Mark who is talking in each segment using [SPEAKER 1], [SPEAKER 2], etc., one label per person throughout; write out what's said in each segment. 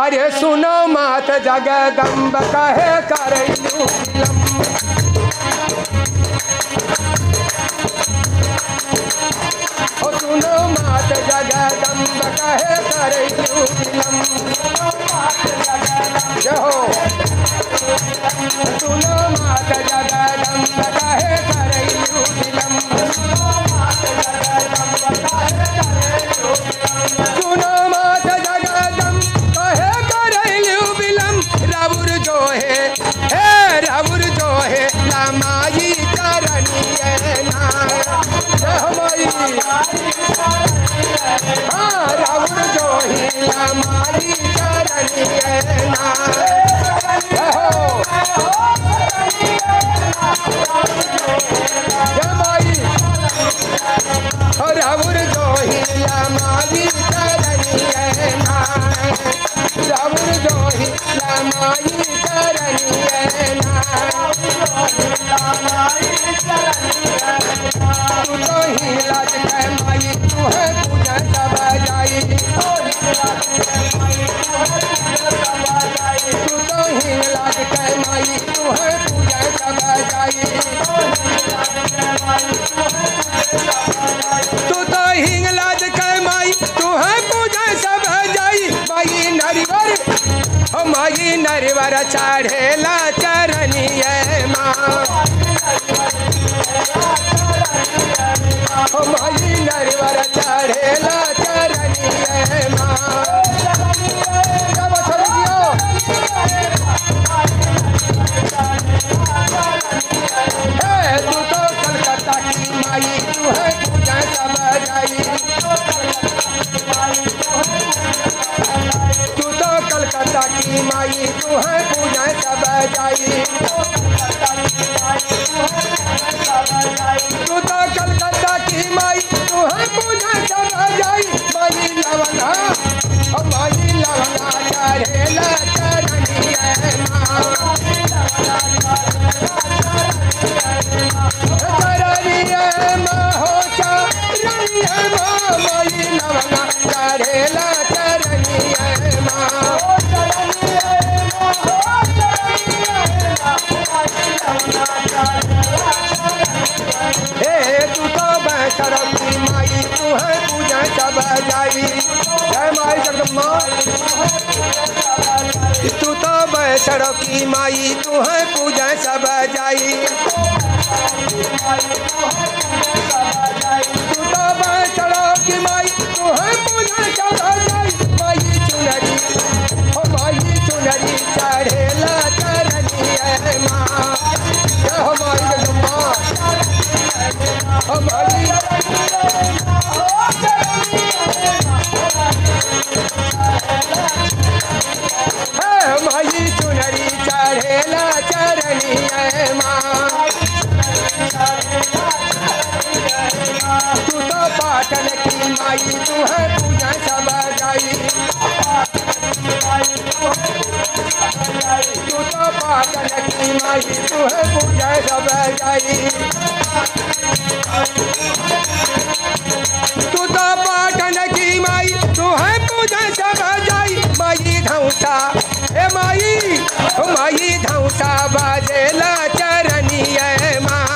[SPEAKER 1] अरे सुनो मात जगदम्ब कहे करैलू विलम्ब। ओ सुनो मात जगदम्ब कहे करैलू विलम्ब। जय हो। सुनो मात जगदम्ब कहे करैलू विलम्ब। सुनो मात जगदम्ब कहे करैलू विलम्ब। रावुर जो है रावुर जो है लामाई करनिए ना। माई हाँ रावुर जो है लामाई करनिए ना। रावुर जो हिला माई करनिए ना। रावुर जो हिला माई करनिए ना। तू तो हिला के माई तू है पूजा सब जाई। तू तो हिला के माई तू है पूजा सब जाई। तू तो हिंगलाज के माई तू है पूजा सब जाई। माई नरिवर ओ माई नरिवर चढ़ेला चरनिए माँ। ओ माई नरिवर चढ़ेला चरनिए माँ। तू तो कलकत्ता की माई तू है पूजा सब जाई। तू तो कलकत्ता की माई तू है पूजा सब जाई। तू तो कलकत्ता की माई तू है पूजा सब जाई। माई लवंगा ओ माई लवंगा चढ़ेला चरनिए माँ। चरनिए माँ हो चरनिए माँ। माई लवंगा चढ़ेला चरनिए माँ। तू तो बैठर की माई तू है पूजा सब जाई। जय माई जगदम्बा। तू तो बैठर की माई तू है पूजा सब जाई। तू तो बैठर की माई तू है पूजा सब जाई। माई चुनरी ओ माई चुनरी चढ़ेला चरनिए माँ। जय हो माई जगदम्बा। ओ माई माई चुनरी चढ़ेला चरनिए माँ। तू तो पाटन की माई तू है पूजा सब जाई। तू तो पाटन की माई तू है पूजा सब जाई। तू तो पाटन की माई तू है पूजा सब जाई। माई धौसा ए माई ओ माई धौसा बाजेला चरनिए माँ।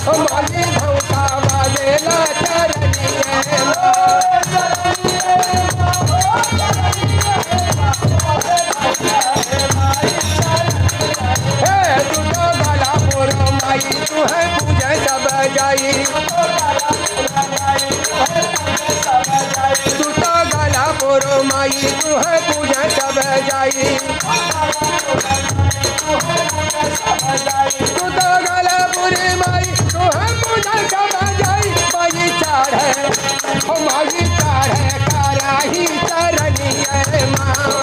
[SPEAKER 1] ओ माई धौसा बाजेला चरनिए माँ। तू तो गलापुर माई तू है पूजा सब जाई। तू तो गलापुर माई तू है पूजा सब जाई। तू तो गलापुर माई तू है पूजा सब जाई। माई चढ़े ओ माई चढ़े कराही चरनिए माँ।